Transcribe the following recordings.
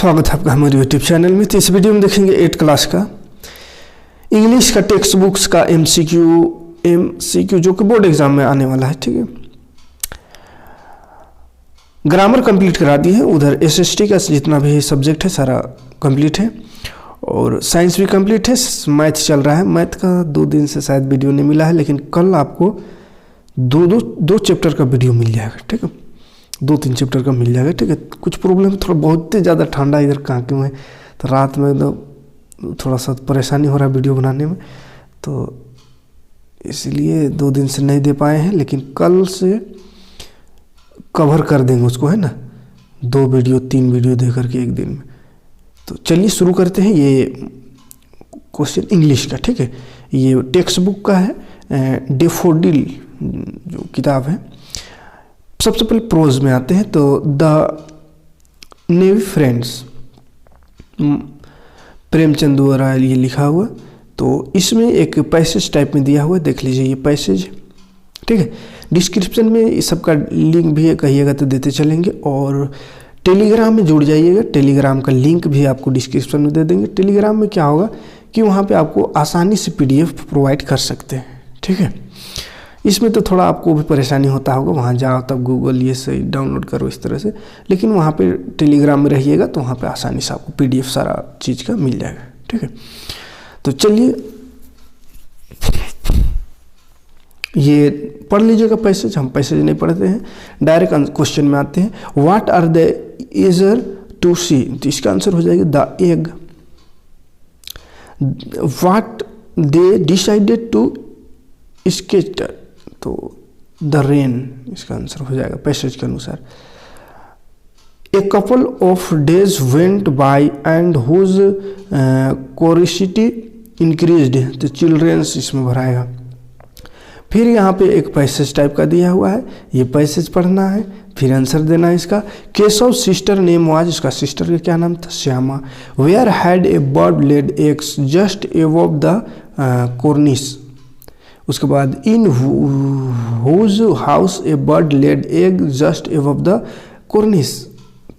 स्वागत है आपका हमारे यूट्यूब चैनल में। तो इस वीडियो में देखेंगे 8 क्लास का इंग्लिश का टेक्स्ट बुक्स का एमसीक्यू जो कि बोर्ड एग्जाम में आने वाला है। ठीक है, ग्रामर कंप्लीट करा दी है, उधर एसएसटी का जितना भी सब्जेक्ट है सारा कंप्लीट है और साइंस भी कंप्लीट है। मैथ चल रहा है, मैथ का 2 दिन से शायद वीडियो नहीं मिला है, लेकिन कल आपको दो चैप्टर का वीडियो मिल जाएगा। ठीक है, 2-3 चैप्टर का मिल जाएगा। ठीक है, कुछ प्रॉब्लम है, थोड़ा बहुत ही ज़्यादा ठंडा इधर कांके में, तो रात में एकदम थोड़ा सा परेशानी हो रहा है वीडियो बनाने में, तो इसलिए 2 दिन से नहीं दे पाए हैं, लेकिन कल से कवर कर देंगे उसको, है ना, 2 वीडियो 3 वीडियो दे करके एक दिन में। तो चलिए शुरू करते हैं। ये क्वेश्चन इंग्लिश का, ठीक है, ये टेक्स्ट बुक का है, डेफोडिल जो किताब है। सबसे पहले प्रोज में आते हैं, तो द नेवी फ्रेंड्स, प्रेमचंद द्वारा ये लिखा हुआ, तो इसमें एक पैसेज टाइप में दिया हुआ है, देख लीजिए ये पैसेज। ठीक है, डिस्क्रिप्शन में इस सब का लिंक भी है, कहिएगा तो देते चलेंगे, और टेलीग्राम में जुड़ जाइएगा, टेलीग्राम का लिंक भी आपको डिस्क्रिप्शन में दे देंगे। टेलीग्राम में क्या होगा कि वहाँ पे आपको आसानी से PDF प्रोवाइड कर सकते हैं। ठीक है, इसमें तो थोड़ा आपको भी परेशानी होता होगा, वहाँ जाओ तब गूगल ये से डाउनलोड करो इस तरह से, लेकिन वहाँ पे टेलीग्राम में रहिएगा तो वहाँ पे आसानी से आपको PDF सारा चीज़ का मिल जाएगा। ठीक है, तो चलिए ये पढ़ लीजिएगा पैसेज, हम पैसेज नहीं पढ़ते हैं, डायरेक्ट क्वेश्चन में आते हैं। What are the eager to see, तो इसका आंसर हो जाएगा the egg. What they decided to sketch, तो द रेन इसका आंसर हो जाएगा पैसेज के अनुसार। A couple of days went by and whose curiosity increased, तो चिल्ड्रेंस इसमें भराएगा। फिर यहाँ पे एक पैसेज टाइप का दिया हुआ है, ये पैसेज पढ़ना है, फिर आंसर देना है इसका। केशव सिस्टर नेम वाज, इसका सिस्टर का क्या नाम था, Shyama. Where had a bird laid eggs just above the cornice. उसके बाद in whose house a bird laid egg just above the cornice,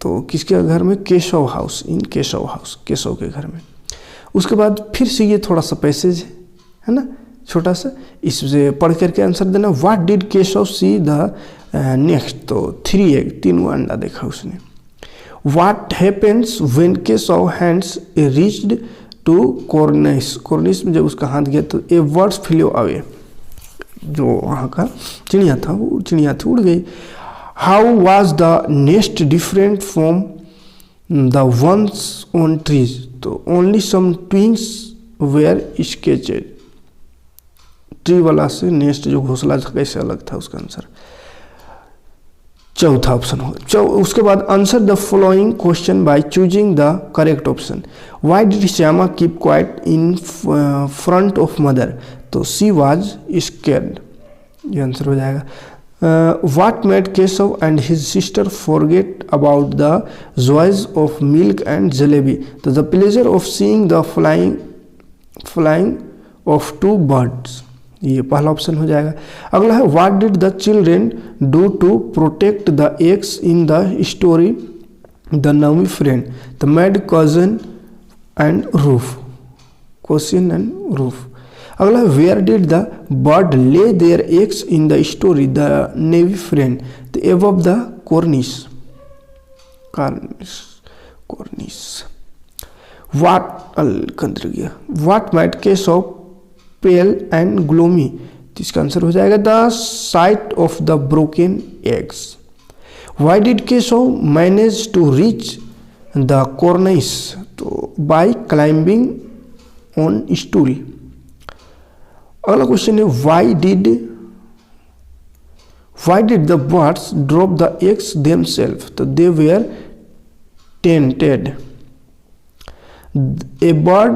तो किसके घर में, Keshav house, in Keshav house, Keshav के घर में। उसके बाद फिर से ये थोड़ा सा पैसेज है ना, छोटा सा, इससे पढ़ करके आंसर देना। What did Keshav see the next, तो 3 एग, 3 अंडा देखा उसने। What happens when Keshav hands reached to cornice, cornice में जब उसका हाथ गया तो ए बर्ड्स फ्लू अवे, जो वहाँ का चिड़िया था वो चिड़िया थी उड़ गई। How was the nest different from the ones on trees, तो ओनली सम ट्विंग्स वेयर स्केचेड, ट्री वाला से नेस्ट जो घोंसला कैसे अलग था, उसका आंसर चौथा ऑप्शन होगा। उसके बाद answer the following question by choosing the correct option. Why did Shyama keep quiet in front of mother, तो सी वाज स्कैर्ड, ये आंसर हो जाएगा। What made Keshav and his sister forget about the joys of milk and jalebi, तो the pleasure of seeing the flying of 2 birds, ये पहला option हो जाएगा। अगला है what did the children do to protect the eggs in the story the navy friend, the mad cousin and roof, question and roof. अगला है where did the bird lay their eggs in the story the navy friend, the above the cornice, cornice. What made Keshav pale and gloomy, तो इसका answer हो जाएगा the sight of the broken eggs. Why did Keshav manage to reach the cornice, तो by climbing on stool. अगला question है why did the birds drop the eggs themselves, तो they were tainted. A bird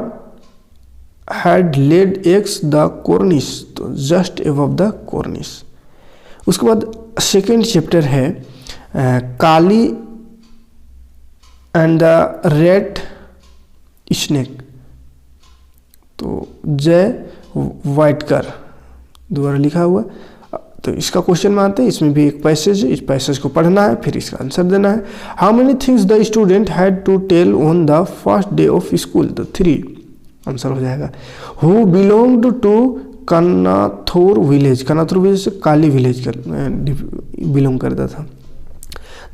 had laid eggs the cornice, तो just above the cornice। उसके बाद second chapter है काली and the red snake, तो जय वाइटकर द्वारा लिखा हुआ। तो इसका क्वेश्चन में आते हैं, इसमें भी एक पैसेज है, इस पैसेज को पढ़ना है, फिर इसका आंसर देना है। How many things the student had to tell on the first day of school, तो 3 आंसर हो जाएगा। Who belonged to Kanathur village, Kanathur village से काली विलेज का बिलोंग करता था।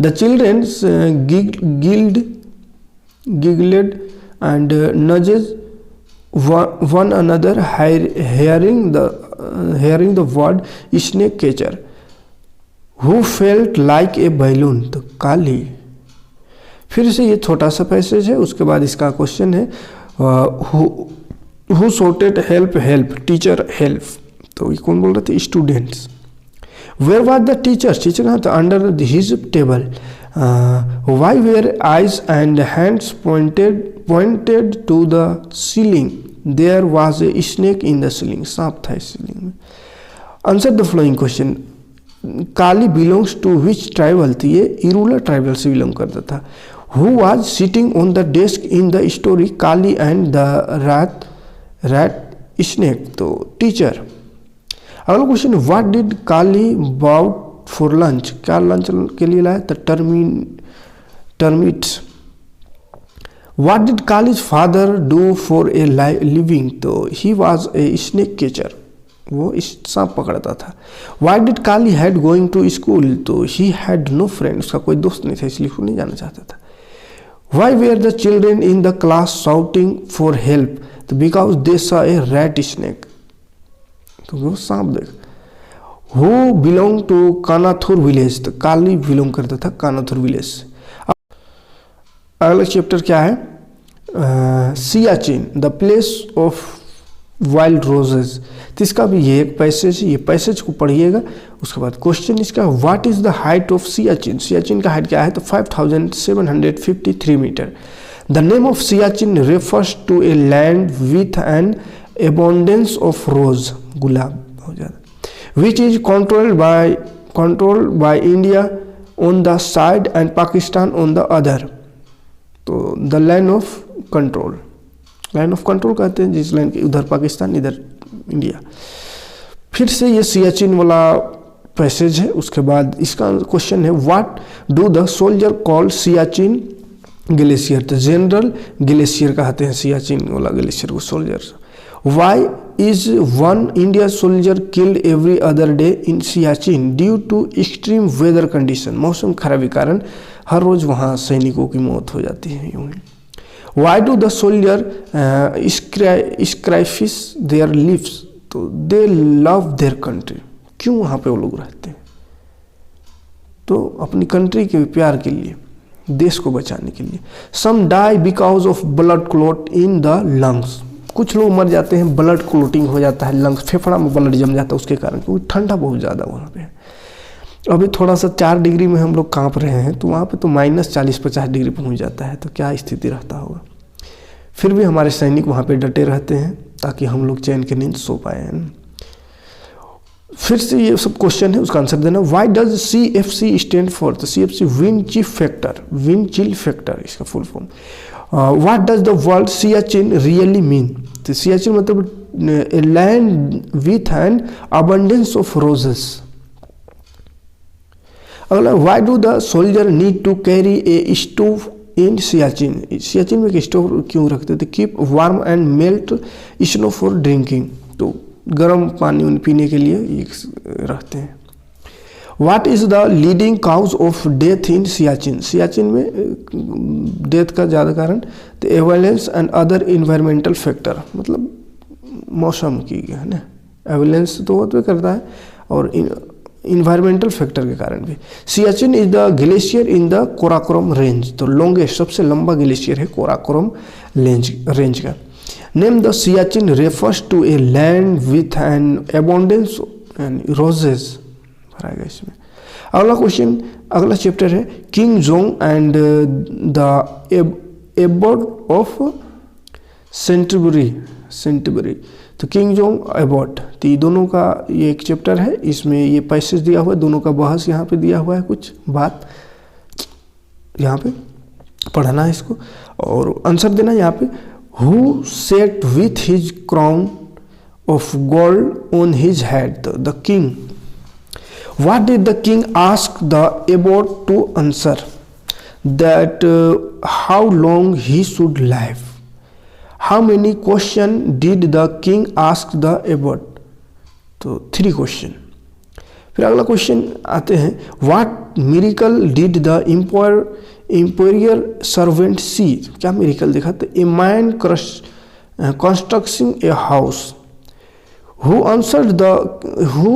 The childrens giggled and nudged one another hearing the word snake catcher. Who felt like a balloon, तो काली। फिर से ये छोटा सा पैसेज है, उसके बाद इसका क्वेश्चन है who shouted help teacher help, तो ये कौन बोल रहे थे, students. Where was the teacher, teacher कहाँ था, under his table. Why were eyes and hands pointed to the ceiling, there was a snake in the ceiling, सांप था इस सीलिंग में। Answer the following question, Kali belongs to which tribal, थी ये Irular tribal से belong करता था। Who was sitting on the desk in the story Kali and the rat snake, तो टीचर। अगला question, what did Kali bought for lunch, क्या lunch के लिए लाया, the termites. What did Kali's father do for a living, तो he was a snake catcher, वो सांप पकड़ता था। Why did Kali had going to school, तो he had no friend, उसका कोई दोस्त नहीं था इसलिए वो नहीं जाना चाहता था। Why were the children in the class shouting for help, तो because they saw a rat snake, तो वो सांप देख। Who belonged to Kanathur village, तो काली बिलोंग करता था कानाथुर विलेज से। अगला चैप्टर क्या है, Siachen the place of wild roses, तो इसका भी ये एक पैसेज, ये पैसेज को पढ़िएगा। उसके बाद क्वेश्चन इसका, what is the height of Siachen, Siachen का हाइट क्या है, तो 5753 metre. The name of Siachen refers to a land with an abundance of rose, गुलाब हो जाता, which is controlled by India on the side and Pakistan on the other, तो the line of control, line of control कहते हैं जिस line के उधर पाकिस्तान इधर इंडिया। फिर से ये सियाचिन वाला पैसेज है। उसके बाद इसका क्वेश्चन है, what do the soldier call Siachen glacier, तो जनरल ग्लेशियर कहते हैं सियाचिन वाला ग्लेशियर को soldier. Why is one India soldier killed every other day in Siachen due to extreme weather condition, मौसम खराब के कारण हर रोज वहाँ सैनिकों की मौत हो जाती है यूं ही। Why do the soldier sacrifice their lives, तो दे लव देयर कंट्री, क्यों वहाँ पे वो लोग रहते हैं, तो अपनी कंट्री के प्यार के लिए, देश को बचाने के लिए। Some die because of blood clot in the lungs, कुछ लोग मर जाते हैं, ब्लड क्लोटिंग हो जाता है लंग्स, फेफड़ा में ब्लड जम जाता है उसके कारण, क्योंकि ठंडा बहुत ज़्यादा वहाँ पे है। अभी थोड़ा सा 4 डिग्री में हम लोग कांप रहे हैं, तो वहाँ पे तो -40-50 डिग्री पहुँच जाता है, तो क्या स्थिति रहता होगा। फिर भी हमारे सैनिक वहाँ पे डटे रहते हैं ताकि हम लोग चैन की नींद सो पाए। फिर से ये सब क्वेश्चन है, उसका आंसर देना। Why does CFC stand for, तो CFC विंड चिल फैक्टर इसका full form. What does the word Siachen really mean, तो सियाचिन मतलब a land with an abundance of roses. अगला, why do the soldier need to carry a stove in Siachen, Siachen में एक stove क्यों रखते थे, keep warm and melt snow for drinking, तो गर्म पानी पीने के लिए ये रखते हैं। What is the leading cause of death in Siachen, Siachen में डेथ का ज़्यादा कारण, तो avalanche and other environmental factor, मतलब मौसम की है ना, एवलेंस तो होते करता है और इन्वायरमेंटल फैक्टर के कारण भी। Siachen is the glacier in the Karakoram range, तो लॉन्गेस्ट सबसे लंबा ग्लेशियर है कोराकोरम रेंज का। Name the Siachen refers to a land with an abundance and roses, भराएगा इसमें। अगला क्वेश्चन, अगला चैप्टर है King John and the abbot of Canterbury, तो किंग जोंग एबॉट, तो ये दोनों का ये एक चैप्टर है, इसमें ये पैसेज दिया हुआ है, दोनों का बहस यहाँ पे दिया हुआ है, कुछ बात यहाँ पे पढ़ना है इसको और आंसर देना है यहाँ पे। Who sat with his crown of gold on his head, the king, what did the king ask the abbot to answer that how long he should live. How many question did the king ask the abbot, तो 3 question. फिर अगला question आते हैं, what miracle did the emperor's servant see, क्या miracle देखा, तो a man constructing a house. Who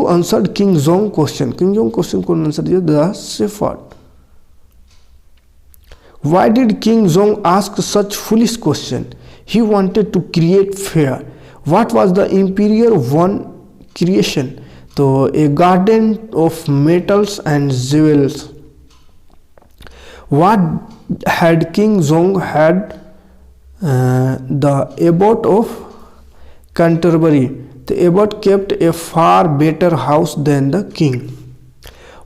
answered King John question, king John question को answer दिया, the shepherd. Why did King John ask such foolish question, he wanted to create fear. What was the emperor's one creation, तो a garden of metals and jewels. What had King John had the abbot of Canterbury, the abbot kept a far better house than the king.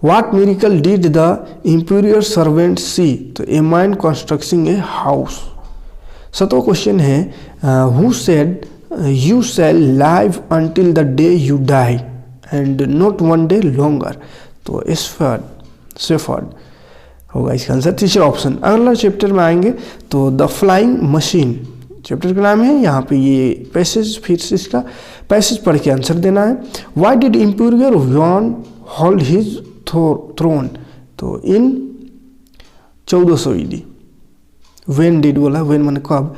What miracle did the imperial servant see, तो a man constructing a house। 7वां question है, who said you shall live until the day you die and not one day longer, तो shepherd होगा इसका answer. तीसरा option. अगला chapter में आएंगे तो द फ्लाइंग मशीन चैप्टर का नाम है, यहाँ पे ये पैसेज, फिर से इसका पैसेज पढ़ के आंसर देना है। Why did emperor Yuan hold his throne, तो इन 1400 ईडी। व्हेन डिड बोला, व्हेन माने कब।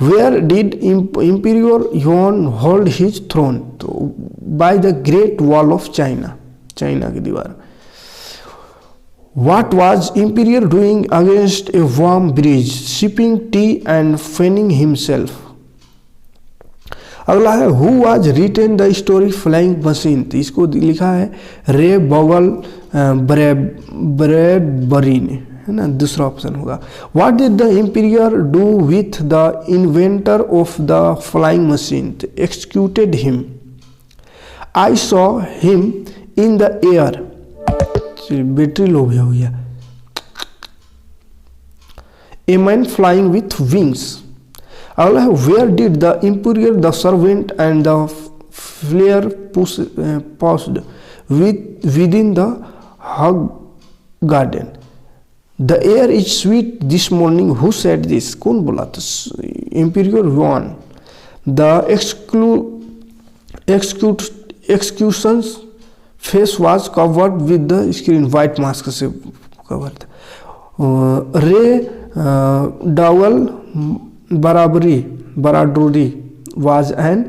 Where did emperor Yuan hold his throne, तो by the great wall of China, China की दीवार। What was Imperior doing against a warm breeze, sipping tea and fanning himself? अगला है, Who was written the story Flying Machine, तो इसको लिखा है रे बगल ब्रेबरी ने, है ना, दूसरा ऑप्शन होगा। What did the Imperior do with the inventor of the flying machine? तो executed him. I saw him in the air, battery low हो गया। A man flying with wings. अगला है, where did the emperor the servant and the flyer paused with in the hug garden. The air is sweet this morning, who said this, कौन बोला था, emperor Yuan. The executions face was covered with the screen, white mask से cover था। Ray डावल Bradbury was an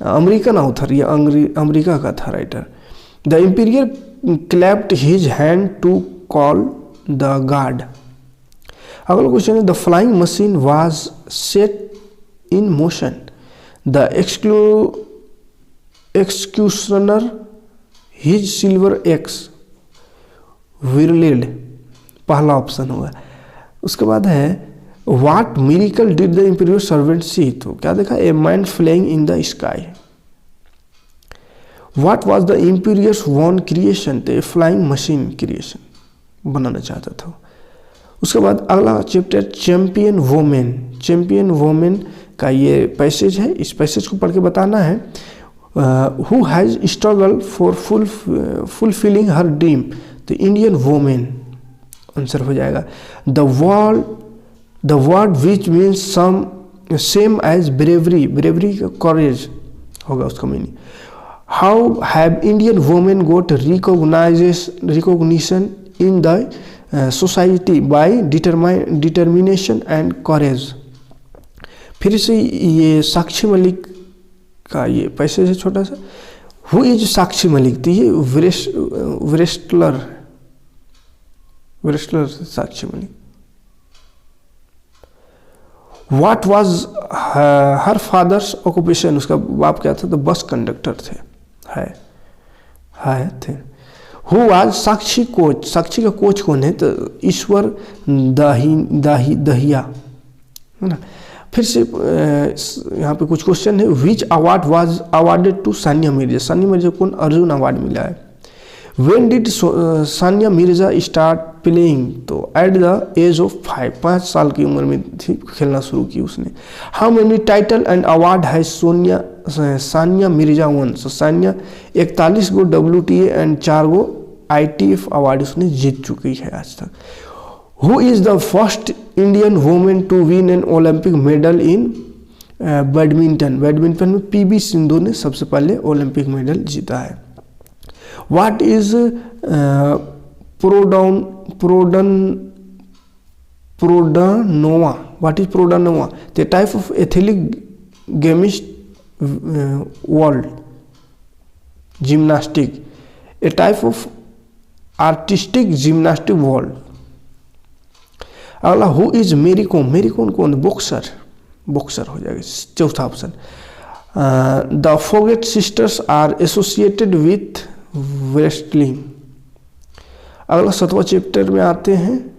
American author, ये America का था writer. The imperial clapped his hand to call the guard. अगला क्वेश्चन है, the flying machine was set in motion, the executioner his silver axe whirled, पहला option होगा। उसके बाद है, what miracle did the imperial servant see, तो क्या देखा, a man flying in the sky. What was the emperor's own creation, तो a flying machine creation बनाना चाहता था। उसके बाद अगला chapter champion women. Champion women का ये पैसेज है, इस पैसेज को पढ़ के बताना है। Who has struggled for fulfilling her dream, the Indian woman, answer हो जाएगा। The word which means same as bravery का courage होगा उसका meaning. How have Indian women got recognition in the society by determination and courage। फिर से ये साक्षी मलिक का ये पैसेज है छोटा सा। हु इज साक्षी मलिक, तो ये wrestler Sakshi Malik. What was her father's occupation, उसका बाप क्या था, तो बस कंडक्टर थे, थे। Who was Sakshi coach, Sakshi का कोच कौन है, तो ईश्वर दहिया, है ना। फिर से यहाँ पे कुछ क्वेश्चन है। Which award was awarded to Sania Mirza, Sania Mirza को अर्जुन अवार्ड मिला है। When did Sania Mirza start playing, तो एट द एज ऑफ 5 साल की उम्र में थी, खेलना शुरू की उसने। How many title and award है सानिया मिर्जा वन, सो सानिया 41 गो WTA एंड 4 गो ITF अवार्ड उसने जीत चुकी है आज तक। Who is the first Indian women to win an Olympic medal in badminton. Badminton में PV सिंधु ने सबसे पहले ओलंपिक मेडल जीता है। What is Produnova. What is Produnova? The type of athletic gymnast world gymnastic, a type of artistic gymnastic world. अगला, who is Mary Kom. Mary Kom कौन? Boxer, boxer हो जाएगा चौथा option. The Phogat sisters are associated with wrestling. अगला 7वां chapter में आते हैं।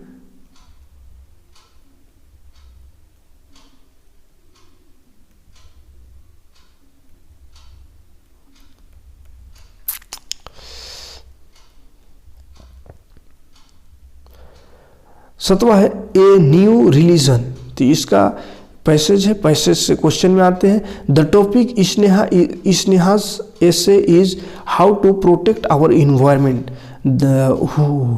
सतवा है ए न्यू रिलीजन। तो इसका पैसेज है, पैसेज से क्वेश्चन में आते हैं। The topic Sneha's essay is how to protect our environment.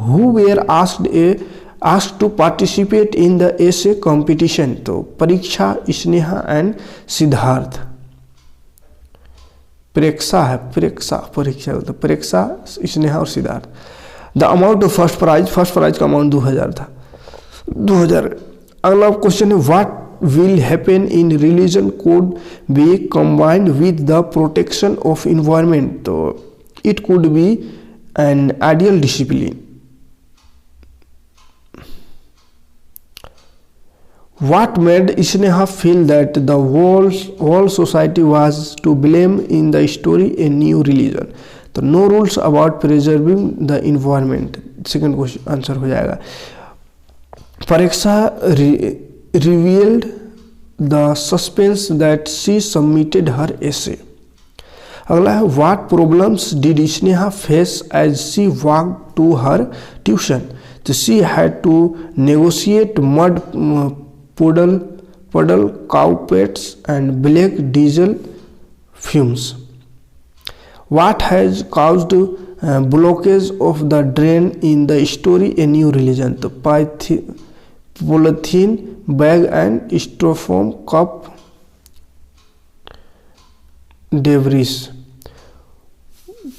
Who were asked to participate in the essay competition. तो परीक्षा, स्नेहा एंड सिद्धार्थ। परीक्षा है, परीक्षा, स्नेहा और Siddharth. The amount of first prize का अमाउंट 2000 था, 2000। अगला क्वेश्चन है what will happen in religion could be combined with the protection of environment. तो it could be an ideal discipline. What made Sneha feel that the whole society was to blame in the story a new religion? तो no rules about preserving the environment. Second question answer हो जाएगा। परीक्षा revealed the suspense that she submitted her essay. अगला है what problems did Sneha face as she walked to her tuition? तो she had to negotiate mud puddle, cow pets and black diesel fumes. What has caused blockage of the drain in the story a new religion? तो polythene bag and styrofoam cup debris.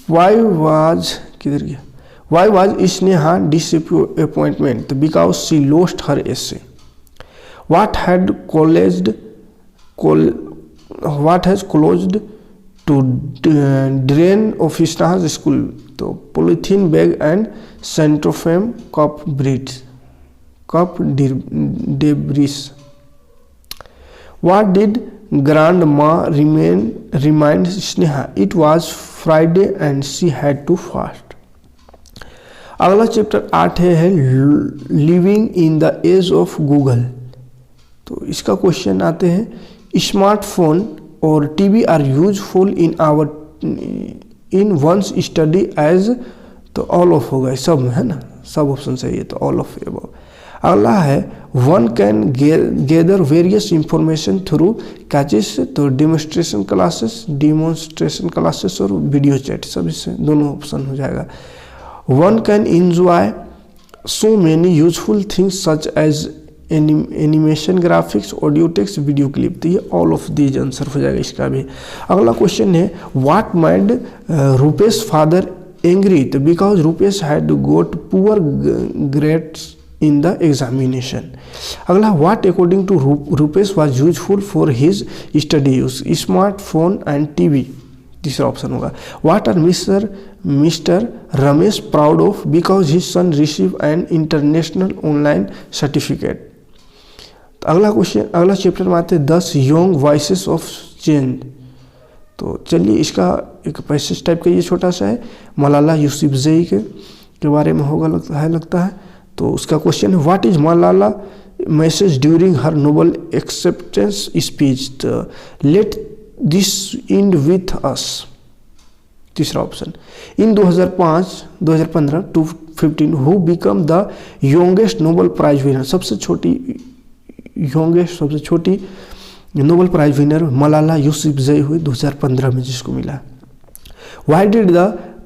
Why was Sneha disappointment? Because she lost her essay. What has closed to drain of Sneha's school? तो polythene bag and styrofoam cup debris. What did grandma remind Sneha? It was Friday and she had to fast. अगला chapter 8 है living in the age of Google. तो इसका question आते हैं smartphone और TV are useful in one's study age. तो all of होगा, सब है ना, सब ऑप्शन सही है, तो ऑल ऑफ एबव। अगला है one can gather various information through catches. तो डेमोन्स्ट्रेशन क्लासेस और वीडियो चैट, सब इससे दोनों ऑप्शन हो जाएगा। One can enjoy so many useful things such as animation, graphics, audio, text, video clip. तो ये ऑल ऑफ दीज आंसर हो जाएगा इसका भी। अगला क्वेश्चन है what made Rupesh father angry? तो because Rupesh had got poor grades in the examination. अगला what according to Rupesh was useful for his study use? Smartphone and TV, तीसरा ऑप्शन होगा। What are Mr. Ramesh proud of? Because his son received an international online certificate. अगला question, अगला chapter में आते हैं 10 young voices of change। तो चलिए इसका एक पैसेज टाइप का ये छोटा सा है, मलाला यूसुफजई के बारे में होगा लगता है। तो उसका क्वेश्चन है what is Malala message during her Nobel acceptance speech? Let this end with us, तीसरा option. In 2015 to 15 who become the youngest Nobel prize winner? सबसे छोटी Nobel prize winner Malala Yousafzai हुई 2015 में, जिसको मिला। Why did the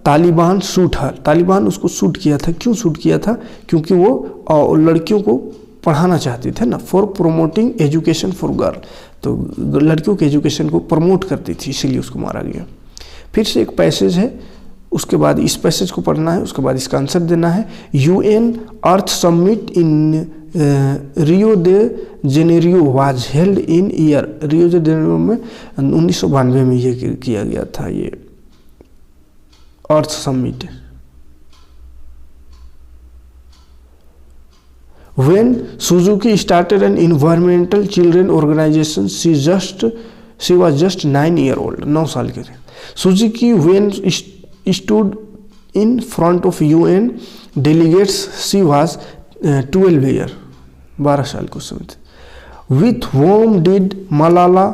Taliban shoot her, Taliban उसको shoot किया था। क्यों शूट किया था? क्योंकि वो लड़कियों को पढ़ाना चाहते थे ना, for promoting education for girl, तो लड़कियों के एजुकेशन को प्रमोट करती थी, इसीलिए उसको मारा गया। फिर से एक पैसेज है, उसके बाद इस पैसेज को पढ़ना है, उसके बाद इसका आंसर देना है। UN earth summit in Rio they Janeiro was held in year, Rio they Janeiro में 1992 में ये किया गया था, ये अर्थ summit. When Suzuki started an environmental children organization, she was just 9 years old, 9 साल के थे। Suzuki when stood in front of UN delegates, she was 12 years, 12 साल के उस समय थे। With whom did Malala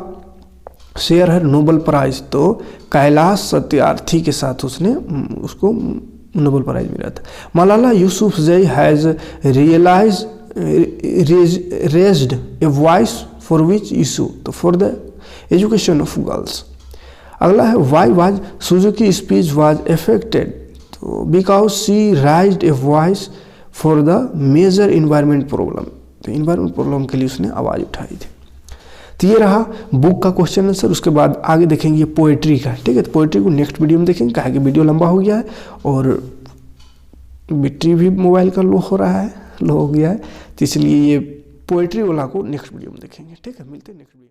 share her Nobel Prize? तो कैलाश सत्यार्थी के साथ उसने उसको नोबेल प्राइज मिला था। Malala Yousafzai has raised a voice for which issue? तो for the education of girls. अगला है why was Suzuki speech was affected? तो because she raised a voice for the major environment problem, तो इन्वायरमेंट प्रॉब्लम के लिए उसने आवाज़ उठाई थी। तो ये रहा बुक का क्वेश्चन आंसर। उसके बाद आगे देखेंगे पोएट्री का, ठीक है। तो पोएट्री को नेक्स्ट वीडियो में देखेंगे, कहा कि वीडियो लंबा हो गया है और बैटरी भी मोबाइल का लो हो गया है, तो इसलिए ये पोएट्री वाला को नेक्स्ट वीडियो में देखेंगे, ठीक है। मिलते हैं नेक्स्ट वीडियो में।